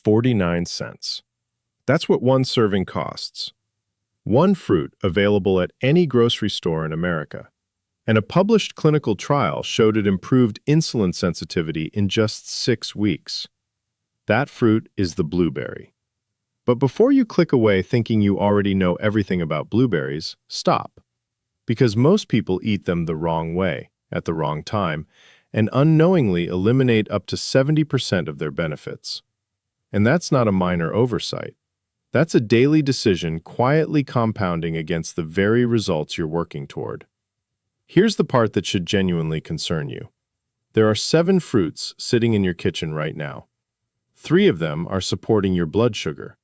49 cents. That's what one serving costs. One fruit available at any grocery store in America. And a published clinical trial showed it improved insulin sensitivity in just 6 weeks. That fruit is the blueberry. But before you click away thinking you already know everything about blueberries, stop. Because most people eat them the wrong way, at the wrong time, and unknowingly eliminate up to 70% of their benefits. And that's not a minor oversight. That's a daily decision quietly compounding against the very results you're working toward. Here's the part that should genuinely concern you. There are 7 fruits sitting in your kitchen right now. 3 of them are supporting your blood sugar.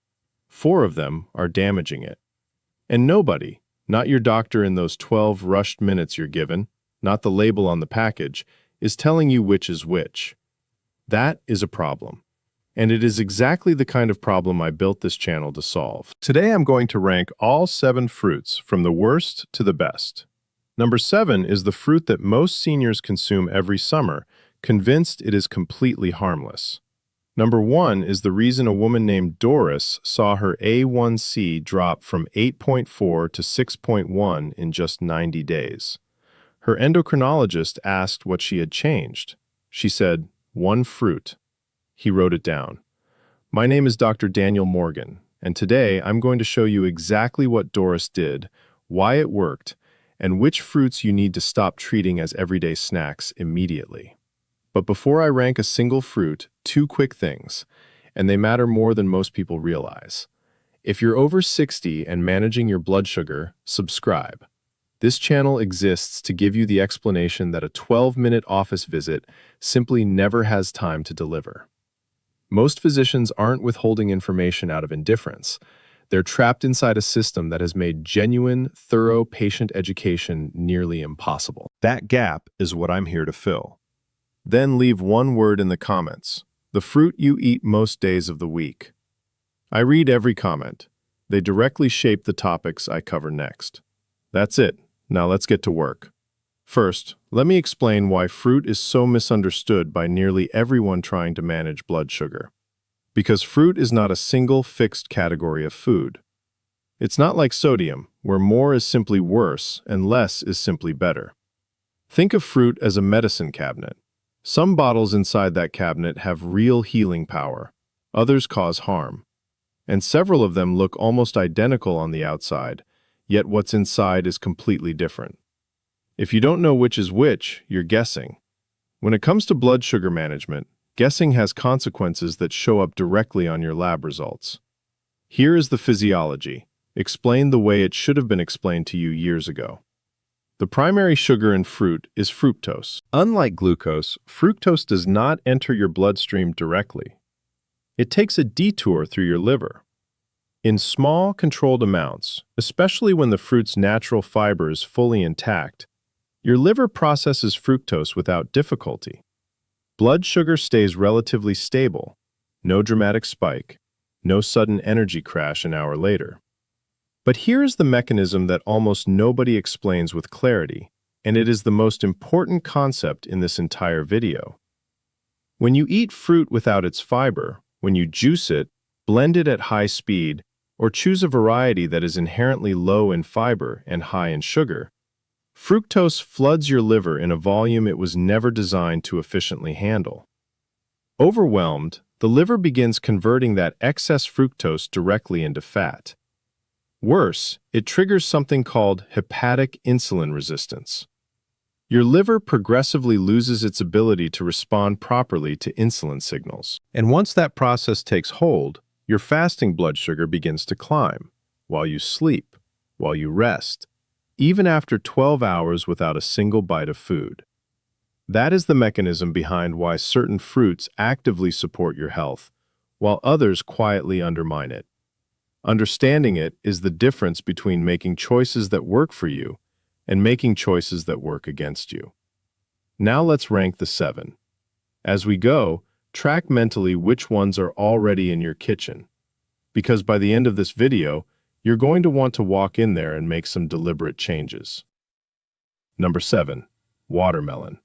4 of them are damaging it. And nobody, not your doctor in those 12 rushed minutes you're given, not the label on the package, is telling you which is which. That is a problem. And it is exactly the kind of problem I built this channel to solve. Today I'm going to rank all 7 fruits from the worst to the best. Number 7 is the fruit that most seniors consume every summer, convinced it is completely harmless. Number 1 is the reason a woman named Doris saw her A1C drop from 8.4 to 6.1 in just 90 days. Her endocrinologist asked what she had changed. She said, "1 fruit." He wrote it down. My name is Dr. Daniel Morgan, and today I'm going to show you exactly what Doris did, why it worked, and which fruits you need to stop treating as everyday snacks immediately. But before I rank a single fruit, 2 quick things, and they matter more than most people realize. If you're over 60 and managing your blood sugar, subscribe. This channel exists to give you the explanation that a 12-minute office visit simply never has time to deliver. Most physicians aren't withholding information out of indifference. They're trapped inside a system that has made genuine, thorough patient education nearly impossible. That gap is what I'm here to fill. Then leave 1 word in the comments, the fruit you eat most days of the week. I read every comment. They directly shape the topics I cover next. That's it. Now let's get to work. First, let me explain why fruit is so misunderstood by nearly everyone trying to manage blood sugar. Because fruit is not a single fixed category of food. It's not like sodium, where more is simply worse and less is simply better. Think of fruit as a medicine cabinet. Some bottles inside that cabinet have real healing power, others cause harm. And several of them look almost identical on the outside, yet what's inside is completely different. If you don't know which is which, you're guessing. When it comes to blood sugar management, guessing has consequences that show up directly on your lab results. Here is the physiology, explained the way it should have been explained to you years ago. The primary sugar in fruit is fructose. Unlike glucose, fructose does not enter your bloodstream directly. It takes a detour through your liver. In small, controlled amounts, especially when the fruit's natural fiber is fully intact, your liver processes fructose without difficulty. Blood sugar stays relatively stable, no dramatic spike, no sudden energy crash an hour later. But here is the mechanism that almost nobody explains with clarity, and it is the most important concept in this entire video. When you eat fruit without its fiber, when you juice it, blend it at high speed, or choose a variety that is inherently low in fiber and high in sugar, fructose floods your liver in a volume it was never designed to efficiently handle. Overwhelmed, the liver begins converting that excess fructose directly into fat. Worse, it triggers something called hepatic insulin resistance. Your liver progressively loses its ability to respond properly to insulin signals. And once that process takes hold, your fasting blood sugar begins to climb, while you sleep, while you rest, even after 12 hours without a single bite of food. That is the mechanism behind why certain fruits actively support your health, while others quietly undermine it. Understanding it is the difference between making choices that work for you and making choices that work against you. Now let's rank the 7. As we go, track mentally which ones are already in your kitchen, because by the end of this video, you're going to want to walk in there and make some deliberate changes. Number 7. Watermelon.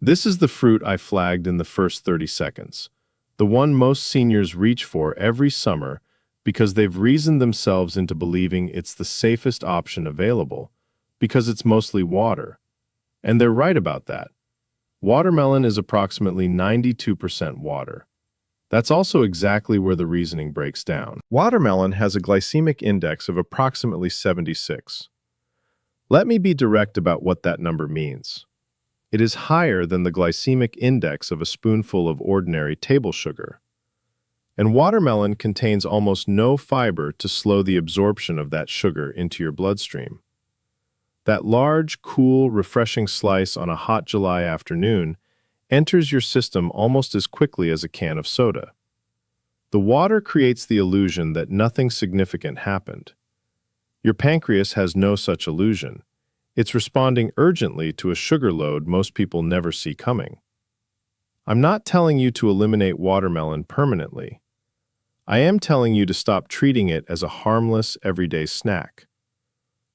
This is the fruit I flagged in the first 30 seconds. the one most seniors reach for every summer because they've reasoned themselves into believing it's the safest option available, because it's mostly water. And they're right about that. Watermelon is approximately 92% water. That's also exactly where the reasoning breaks down. Watermelon has a glycemic index of approximately 76. Let me be direct about what that number means. It is higher than the glycemic index of a spoonful of ordinary table sugar. And watermelon contains almost no fiber to slow the absorption of that sugar into your bloodstream. That large, cool, refreshing slice on a hot July afternoon enters your system almost as quickly as a can of soda. The water creates the illusion that nothing significant happened. Your pancreas has no such illusion. It's responding urgently to a sugar load most people never see coming. I'm not telling you to eliminate watermelon permanently. I am telling you to stop treating it as a harmless, everyday snack.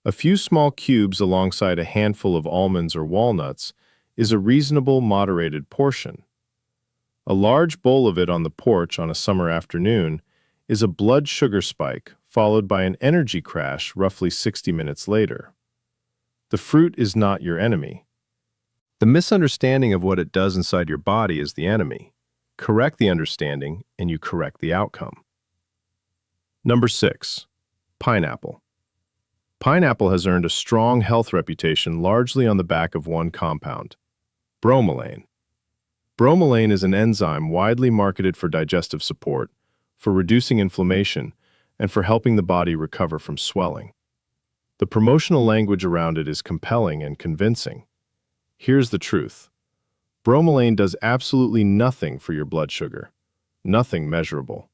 A few small cubes alongside a handful of almonds or walnuts is a reasonable, moderated portion. A large bowl of it on the porch on a summer afternoon is a blood sugar spike followed by an energy crash roughly 60 minutes later. The fruit is not your enemy. The misunderstanding of what it does inside your body is the enemy. Correct the understanding, and you correct the outcome. Number 6. Pineapple. Pineapple has earned a strong health reputation largely on the back of one compound, bromelain. Bromelain is an enzyme widely marketed for digestive support, for reducing inflammation, and for helping the body recover from swelling. The promotional language around it is compelling and convincing. Here's the truth. Bromelain does absolutely nothing for your blood sugar. Nothing measurable.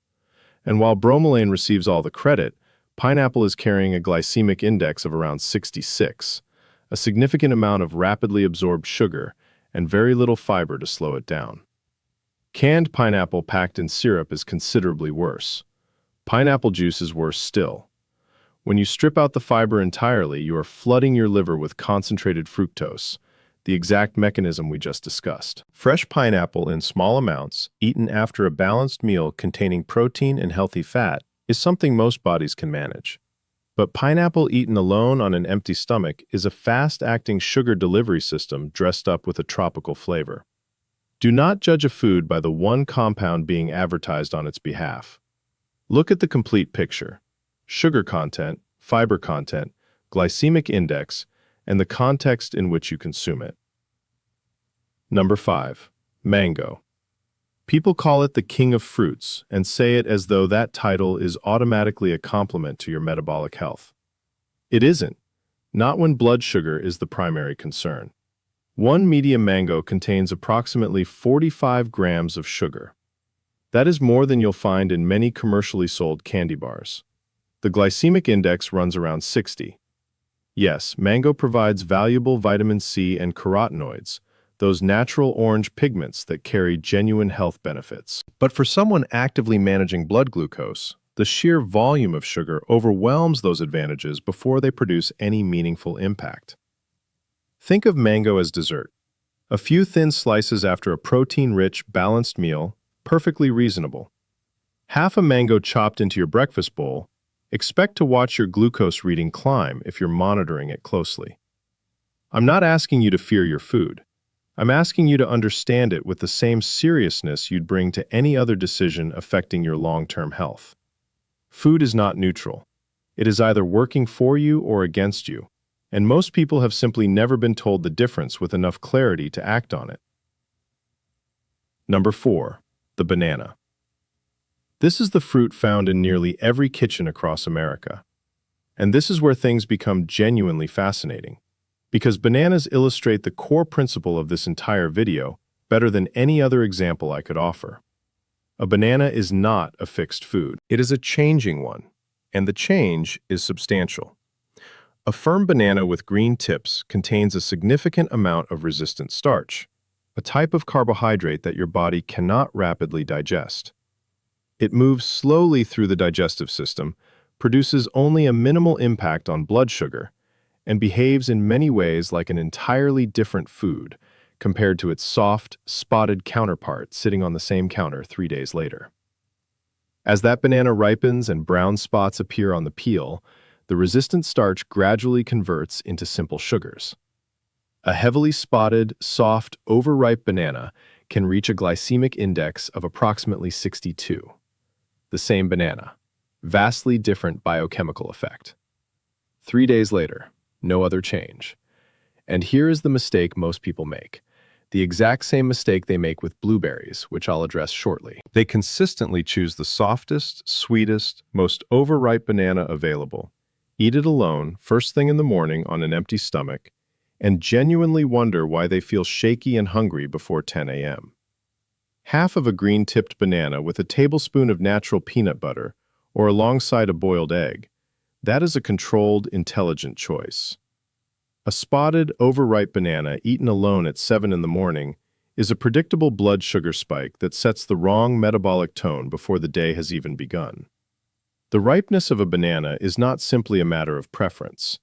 And while bromelain receives all the credit, pineapple is carrying a glycemic index of around 66, a significant amount of rapidly absorbed sugar and very little fiber to slow it down. Canned pineapple packed in syrup is considerably worse. Pineapple juice is worse still. When you strip out the fiber entirely, you are flooding your liver with concentrated fructose, the exact mechanism we just discussed. Fresh pineapple in small amounts, eaten after a balanced meal containing protein and healthy fat, is something most bodies can manage. But pineapple eaten alone on an empty stomach is a fast-acting sugar delivery system dressed up with a tropical flavor. Do not judge a food by the one compound being advertised on its behalf. Look at the complete picture: sugar content, fiber content, glycemic index, and the context in which you consume it. Number 5. Mango. People call it the king of fruits and say it as though that title is automatically a compliment to your metabolic health. It isn't, not when blood sugar is the primary concern. One medium mango contains approximately 45 grams of sugar. That is more than you'll find in many commercially sold candy bars. The glycemic index runs around 60. Yes, mango provides valuable vitamin C and carotenoids, those natural orange pigments that carry genuine health benefits. But for someone actively managing blood glucose, the sheer volume of sugar overwhelms those advantages before they produce any meaningful impact. Think of mango as dessert. A few thin slices after a protein-rich, balanced meal, perfectly reasonable. Half a mango chopped into your breakfast bowl, expect to watch your glucose reading climb if you're monitoring it closely. I'm not asking you to fear your food. I'm asking you to understand it with the same seriousness you'd bring to any other decision affecting your long-term health. Food is not neutral. It is either working for you or against you, and most people have simply never been told the difference with enough clarity to act on it. Number 4. The banana. This is the fruit found in nearly every kitchen across America. And this is where things become genuinely fascinating, because bananas illustrate the core principle of this entire video better than any other example I could offer. A banana is not a fixed food. It is a changing one, and the change is substantial. A firm banana with green tips contains a significant amount of resistant starch, a type of carbohydrate that your body cannot rapidly digest. It moves slowly through the digestive system, produces only a minimal impact on blood sugar, and behaves in many ways like an entirely different food, compared to its soft, spotted counterpart sitting on the same counter 3 days later. As that banana ripens and brown spots appear on the peel, the resistant starch gradually converts into simple sugars. A heavily spotted, soft, overripe banana can reach a glycemic index of approximately 62. The same banana, vastly different biochemical effect. 3 days later, no other change. And here is the mistake most people make. The exact same mistake they make with blueberries, which I'll address shortly. They consistently choose the softest, sweetest, most overripe banana available, eat it alone first thing in the morning on an empty stomach, and genuinely wonder why they feel shaky and hungry before 10 a.m. Half of a green-tipped banana with a tablespoon of natural peanut butter or alongside a boiled egg, that is a controlled, intelligent choice. A spotted, overripe banana eaten alone at 7 in the morning is a predictable blood sugar spike that sets the wrong metabolic tone before the day has even begun. The ripeness of a banana is not simply a matter of preference.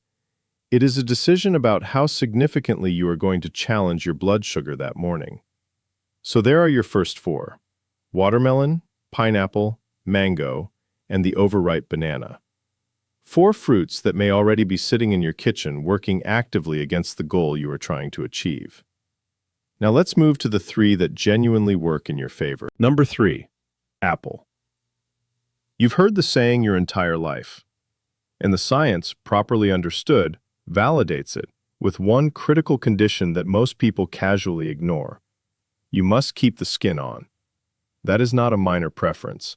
It is a decision about how significantly you are going to challenge your blood sugar that morning. So there are your first four: watermelon, pineapple, mango, and the overripe banana. 4 fruits that may already be sitting in your kitchen working actively against the goal you are trying to achieve. Now let's move to the 3 that genuinely work in your favor. Number 3, apple. You've heard the saying your entire life, and the science, properly understood, validates it with one critical condition that most people casually ignore. You must keep the skin on. That is not a minor preference.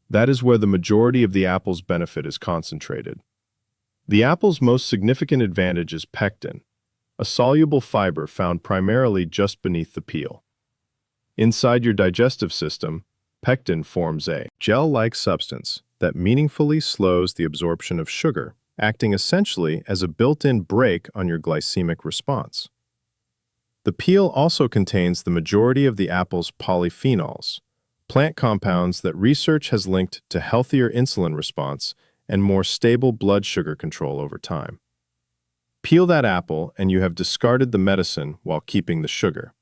That is where the majority of the apple's benefit is concentrated. The apple's most significant advantage is pectin, a soluble fiber found primarily just beneath the peel. Inside your digestive system, pectin forms a gel-like substance that meaningfully slows the absorption of sugar, acting essentially as a built-in brake on your glycemic response. The peel also contains the majority of the apple's polyphenols, plant compounds that research has linked to healthier insulin response and more stable blood sugar control over time. Peel that apple and you have discarded the medicine while keeping the sugar.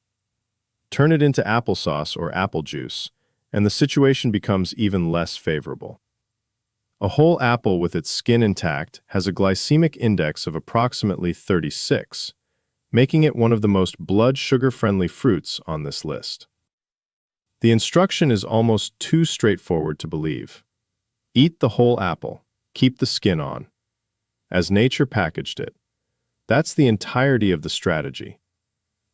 Turn it into applesauce or apple juice, and the situation becomes even less favorable. A whole apple with its skin intact has a glycemic index of approximately 36, making it one of the most blood sugar-friendly fruits on this list. The instruction is almost too straightforward to believe. Eat the whole apple, keep the skin on. As nature packaged it. That's the entirety of the strategy.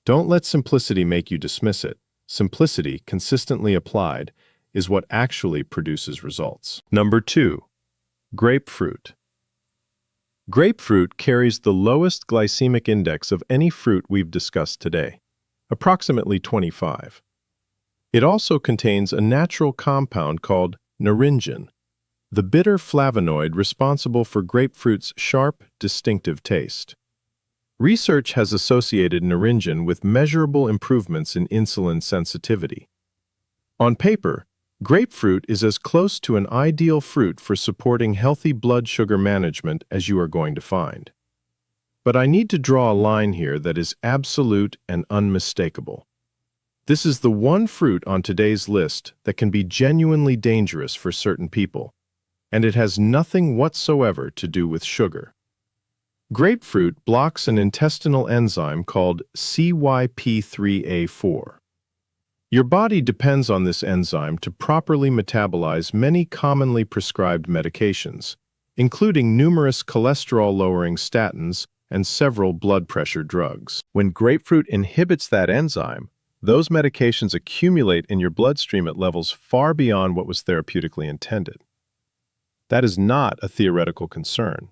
Don't let simplicity make you dismiss it. Simplicity, consistently applied, is what actually produces results. Number 2, grapefruit. Grapefruit carries the lowest glycemic index of any fruit we've discussed today, approximately 25. It also contains a natural compound called naringin, the bitter flavonoid responsible for grapefruit's sharp, distinctive taste. Research has associated naringin with measurable improvements in insulin sensitivity. On paper, grapefruit is as close to an ideal fruit for supporting healthy blood sugar management as you are going to find. But I need to draw a line here that is absolute and unmistakable. This is the one fruit on today's list that can be genuinely dangerous for certain people, and it has nothing whatsoever to do with sugar. Grapefruit blocks an intestinal enzyme called CYP3A4. Your body depends on this enzyme to properly metabolize many commonly prescribed medications, including numerous cholesterol-lowering statins and several blood pressure drugs. When grapefruit inhibits that enzyme, those medications accumulate in your bloodstream at levels far beyond what was therapeutically intended. That is not a theoretical concern.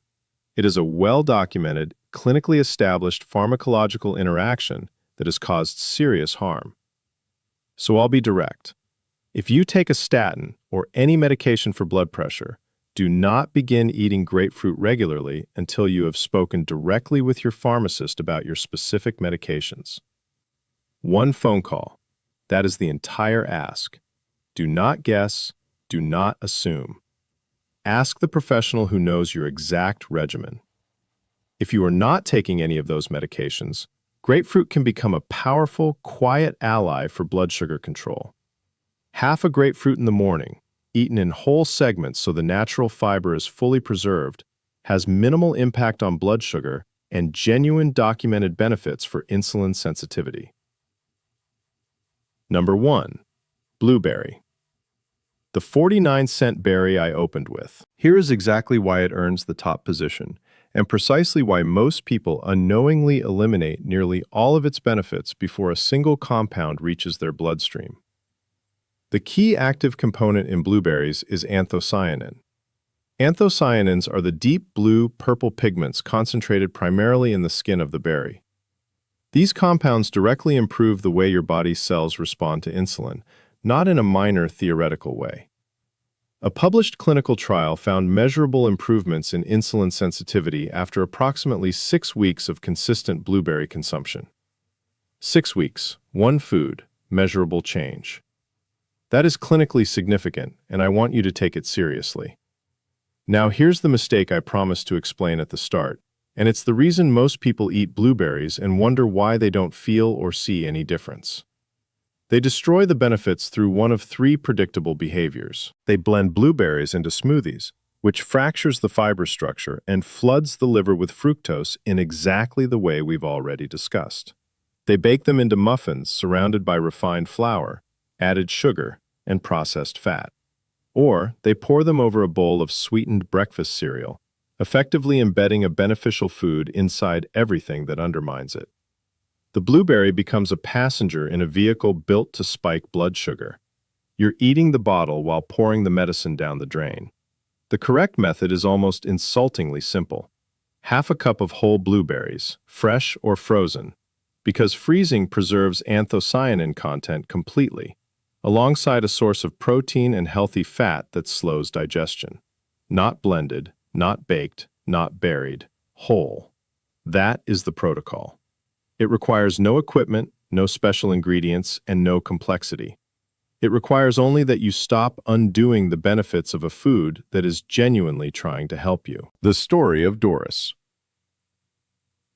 It is a well-documented, clinically established pharmacological interaction that has caused serious harm. So I'll be direct. If you take a statin or any medication for blood pressure, do not begin eating grapefruit regularly until you have spoken directly with your pharmacist about your specific medications. One phone call. That is the entire ask. Do not guess. Do not assume. Ask the professional who knows your exact regimen. If you are not taking any of those medications, Grapefruit can become a powerful, quiet ally for blood sugar control. Half a grapefruit in the morning, eaten in whole segments so the natural fiber is fully preserved, has minimal impact on blood sugar and genuine documented benefits for insulin sensitivity. Number 1. Blueberry. The 49-cent berry I opened with. Here is exactly why it earns the top position, and precisely why most people unknowingly eliminate nearly all of its benefits before a single compound reaches their bloodstream. The key active component in blueberries is anthocyanin. Anthocyanins are the deep blue-purple pigments concentrated primarily in the skin of the berry. These compounds directly improve the way your body's cells respond to insulin, not in a minor theoretical way. A published clinical trial found measurable improvements in insulin sensitivity after approximately 6 weeks of consistent blueberry consumption. 6 weeks, one food, measurable change. That is clinically significant, and I want you to take it seriously. Now here's the mistake I promised to explain at the start, and it's the reason most people eat blueberries and wonder why they don't feel or see any difference. They destroy the benefits through one of 3 predictable behaviors. They blend blueberries into smoothies, which fractures the fiber structure and floods the liver with fructose in exactly the way we've already discussed. They bake them into muffins surrounded by refined flour, added sugar, and processed fat. Or they pour them over a bowl of sweetened breakfast cereal, effectively embedding a beneficial food inside everything that undermines it. The blueberry becomes a passenger in a vehicle built to spike blood sugar. You're eating the bottle while pouring the medicine down the drain. The correct method is almost insultingly simple. Half a cup of whole blueberries, fresh or frozen, because freezing preserves anthocyanin content completely, alongside a source of protein and healthy fat that slows digestion. Not blended, not baked, not buried, whole. That is the protocol. It requires no equipment, no special ingredients, and no complexity. It requires only that you stop undoing the benefits of a food that is genuinely trying to help you. The story of Doris.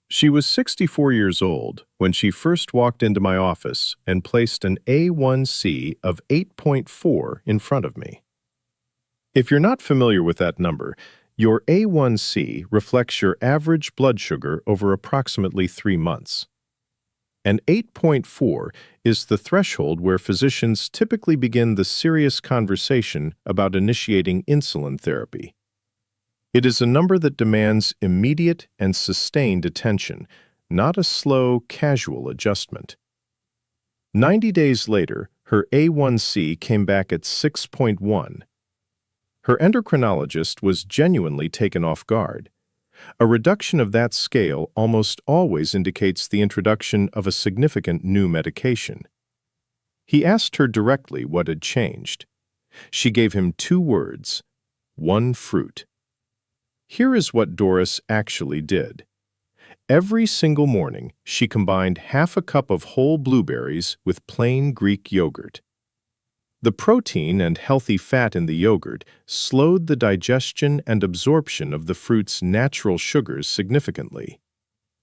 She was 64 years old when she first walked into my office and placed an A1C of 8.4 in front of me. If you're not familiar with that number, your A1C reflects your average blood sugar over approximately 3 months. And 8.4 is the threshold where physicians typically begin the serious conversation about initiating insulin therapy. It is a number that demands immediate and sustained attention, not a slow, casual adjustment. 90 days later, her A1C came back at 6.1. Her endocrinologist was genuinely taken off guard. A reduction of that scale almost always indicates the introduction of a significant new medication. He asked her directly what had changed. She gave him 2 words: one fruit. Here is what Doris actually did. Every single morning, she combined half a cup of whole blueberries with plain Greek yogurt. The protein and healthy fat in the yogurt slowed the digestion and absorption of the fruit's natural sugars significantly.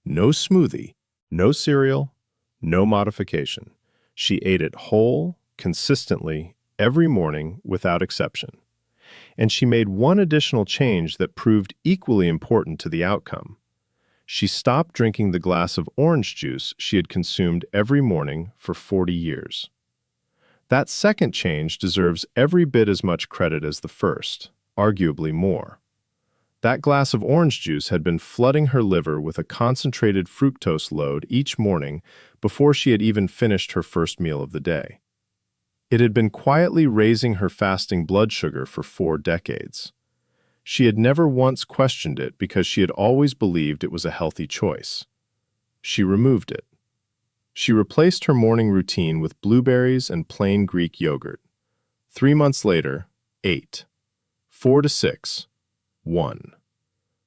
No smoothie, no cereal, no modification. She ate it whole, consistently, every morning without exception. And she made one additional change that proved equally important to the outcome. She stopped drinking the glass of orange juice she had consumed every morning for 40 years. That second change deserves every bit as much credit as the first, arguably more. That glass of orange juice had been flooding her liver with a concentrated fructose load each morning before she had even finished her first meal of the day. It had been quietly raising her fasting blood sugar for 4 decades. She had never once questioned it because she had always believed it was a healthy choice. She removed it. She replaced her morning routine with blueberries and plain Greek yogurt. 3 months later, 8. 4 to 6. 1.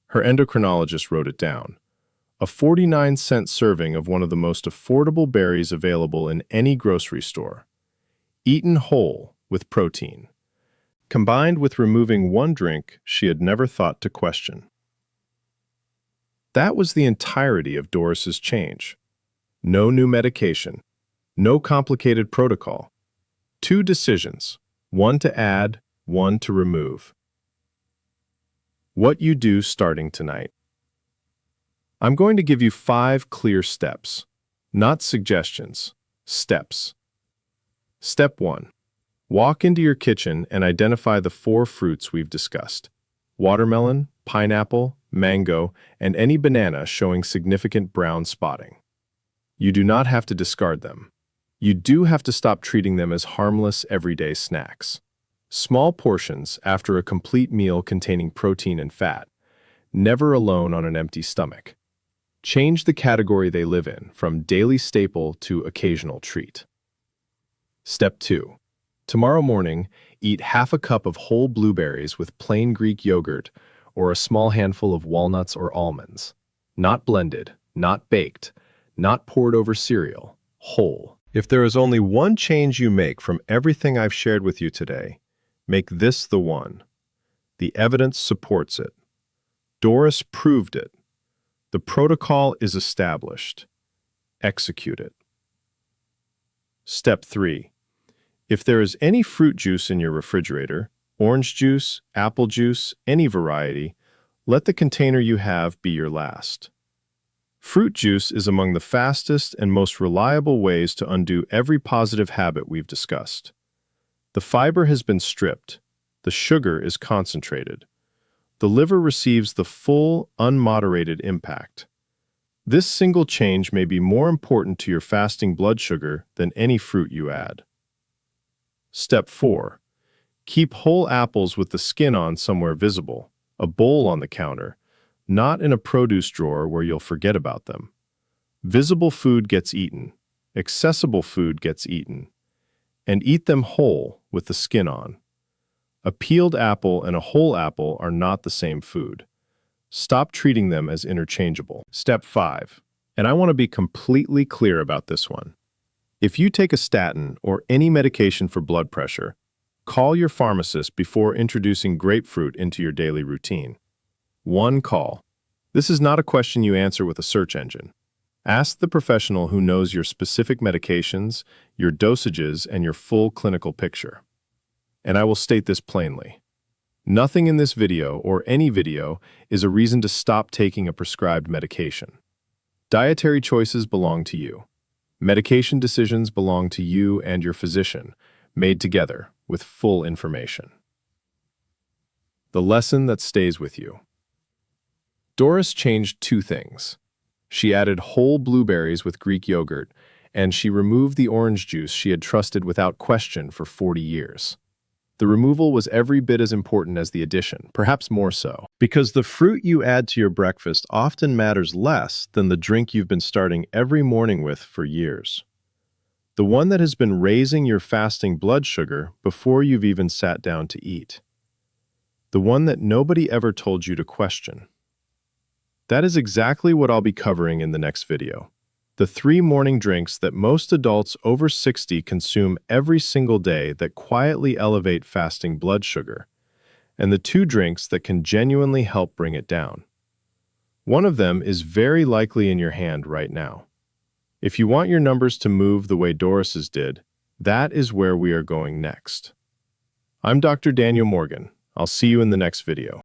Her endocrinologist wrote it down. A 49-cent serving of one of the most affordable berries available in any grocery store. Eaten whole with protein, combined with removing one drink she had never thought to question. That was the entirety of Doris's change. No new medication. No complicated protocol. 2 decisions, one to add, one to remove. What you do starting tonight. I'm going to give you 5 clear steps, not suggestions, steps. Step 1. Walk into your kitchen and identify the 4 fruits we've discussed: watermelon, pineapple, mango, and any banana showing significant brown spotting. You do not have to discard them. You do have to stop treating them as harmless everyday snacks. Small portions after a complete meal containing protein and fat, never alone on an empty stomach. Change the category they live in, from daily staple to occasional treat. Step 2. Tomorrow morning, eat half a cup of whole blueberries with plain Greek yogurt or a small handful of walnuts or almonds. Not blended, not baked, not poured over cereal, whole. If there is only one change you make from everything I've shared with you today, make this the one. The evidence supports it. Doris proved it. The protocol is established. Execute it. Step 3. If there is any fruit juice in your refrigerator, orange juice, apple juice, any variety, let the container you have be your last. Fruit juice is among the fastest and most reliable ways to undo every positive habit we've discussed. The fiber has been stripped. The sugar is concentrated. The liver receives the full, unmoderated impact. This single change may be more important to your fasting blood sugar than any fruit you add. Step 4. Keep whole apples with the skin on somewhere visible, a bowl on the counter, not in a produce drawer where you'll forget about them. Visible food gets eaten. Accessible food gets eaten. And eat them whole with the skin on. A peeled apple and a whole apple are not the same food. Stop treating them as interchangeable. Step 5. And I want to be completely clear about this one. If you take a statin or any medication for blood pressure, call your pharmacist before introducing grapefruit into your daily routine. One call. This is not a question you answer with a search engine. Ask the professional who knows your specific medications, your dosages, and your full clinical picture. And I will state this plainly. Nothing in this video or any video is a reason to stop taking a prescribed medication. Dietary choices belong to you. Medication decisions belong to you and your physician, made together with full information. The lesson that stays with you. Doris changed 2 things. She added whole blueberries with Greek yogurt, and she removed the orange juice she had trusted without question for 40 years. The removal was every bit as important as the addition, perhaps more so. Because the fruit you add to your breakfast often matters less than the drink you've been starting every morning with for years. The one that has been raising your fasting blood sugar before you've even sat down to eat. The one that nobody ever told you to question. That is exactly what I'll be covering in the next video. The 3 morning drinks that most adults over 60 consume every single day that quietly elevate fasting blood sugar, and the 2 drinks that can genuinely help bring it down. One of them is very likely in your hand right now. If you want your numbers to move the way Doris's did, that is where we are going next. I'm Dr. Daniel Morgan. I'll see you in the next video.